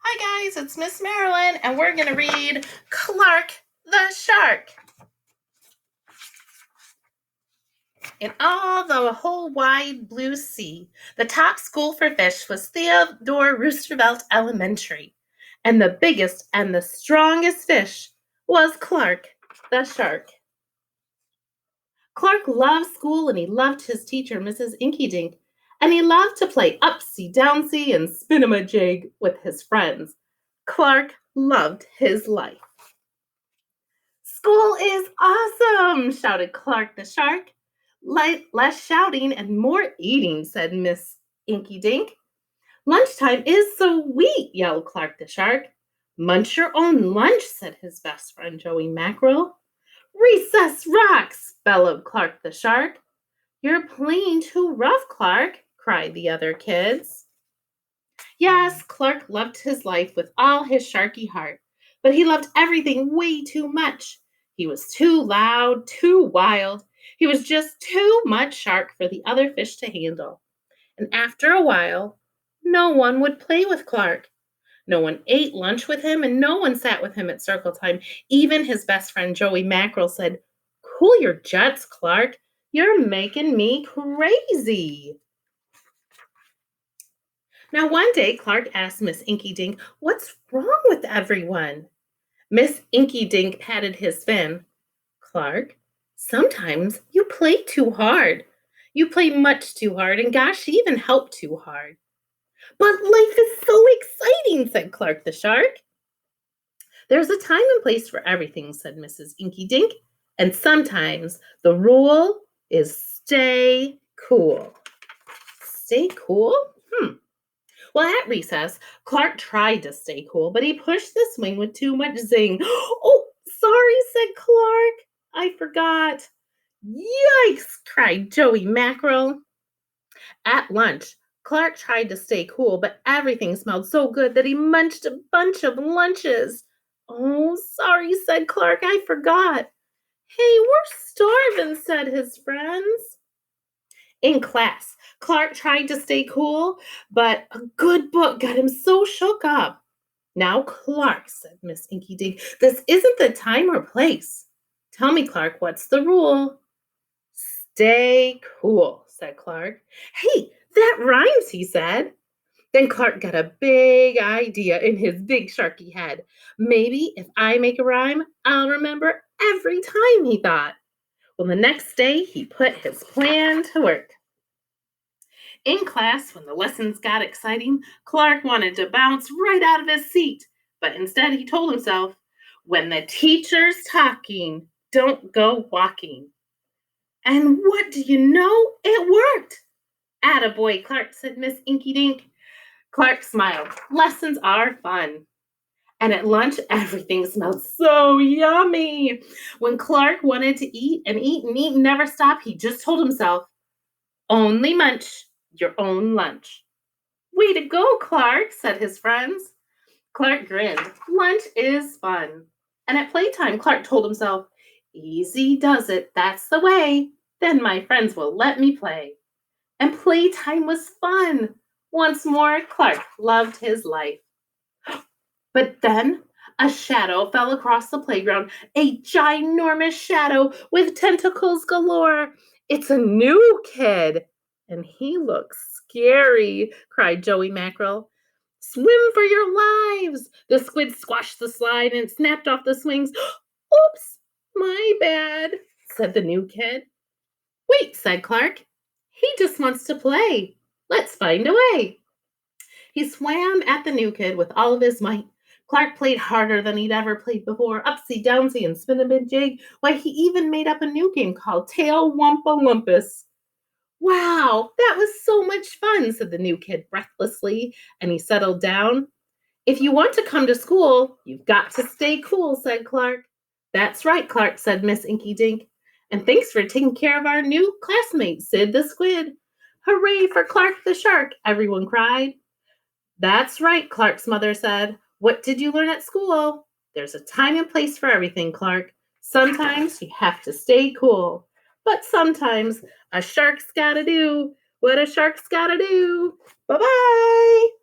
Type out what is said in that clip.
Hi guys, it's Miss Marilyn, and we're going to read Clark the Shark. In all the whole wide blue sea, the top school for fish was Theodore Roosevelt Elementary, and the biggest and the strongest fish was Clark the Shark. Clark loved school, and he loved his teacher, Mrs. Inkydink, and he loved to play upsy downsy and spin-a-ma-jig with his friends. Clark loved his life. "School is awesome!" shouted Clark the Shark. "Less shouting and more eating," said Miss Inkydink. "Lunchtime is sweet!" yelled Clark the Shark. "Munch your own lunch," said his best friend Joey Mackerel. "Recess rocks!" bellowed Clark the Shark. "You're playing too rough, Clark," cried the other kids. Yes, Clark loved his life with all his sharky heart, but he loved everything way too much. He was too loud, too wild. He was just too much shark for the other fish to handle. And after a while, no one would play with Clark. No one ate lunch with him, and no one sat with him at circle time. Even his best friend Joey Mackerel said, "Cool your jets, Clark. You're making me crazy." Now, one day, Clark asked Miss Inkydink, "What's wrong with everyone?" Miss Inkydink patted his fin. "Clark, sometimes you play too hard. You play much too hard, and gosh, you even help too hard." "But life is so exciting," said Clark the Shark. "There's a time and place for everything," said Mrs. Inkydink, "and sometimes the rule is stay cool." Stay cool? Well, at recess, Clark tried to stay cool, but he pushed the swing with too much zing. "Oh, sorry," said Clark. "I forgot." "Yikes!" cried Joey Mackerel. At lunch, Clark tried to stay cool, but everything smelled so good that he munched a bunch of lunches. "Oh, sorry," said Clark. "I forgot." "Hey, we're starving," said his friends. In class, Clark tried to stay cool, but a good book got him so shook up. "Now, Clark," said Miss Inkydink, "this isn't the time or place. Tell me, Clark, what's the rule?" "Stay cool," said Clark. "Hey, that rhymes," he said. Then Clark got a big idea in his big sharky head. "Maybe if I make a rhyme, I'll remember every time," he thought. Well, the next day, he put his plan to work. In class, when the lessons got exciting, Clark wanted to bounce right out of his seat, but instead he told himself, "When the teacher's talking, don't go walking." And what do you know? It worked. "Attaboy, Clark," said Miss Inkydink. Clark smiled. Lessons are fun. And at lunch, everything smelled so yummy. When Clark wanted to eat and eat and eat and never stop, he just told himself, "Only munch your own lunch." "Way to go, Clark," said his friends. Clark grinned. Lunch is fun. And at playtime, Clark told himself, "Easy does it, that's the way. Then my friends will let me play." And playtime was fun. Once more, Clark loved his life. But then a shadow fell across the playground, a ginormous shadow with tentacles galore. "It's a new kid, and he looks scary," cried Joey Mackerel. "Swim for your lives!" The squid squashed the slide and snapped off the swings. "Oops, my bad," said the new kid. "Wait," said Clark. "He just wants to play. Let's find a way." He swam at the new kid with all of his might. Clark played harder than he'd ever played before, upsy downsy and spin-a-bit-jig. Why, he even made up a new game called Tail Wumpa Lumpus. "Wow, that was so much fun," said the new kid breathlessly, and he settled down. "If you want to come to school, you've got to stay cool," said Clark. "That's right, Clark," said Miss Inkydink. "And thanks for taking care of our new classmate, Sid the Squid." "Hooray for Clark the Shark," everyone cried. "That's right," Clark's mother said. "What did you learn at school? There's a time and place for everything, Clark. Sometimes you have to stay cool. But sometimes a shark's gotta do what a shark's gotta do." Bye-bye.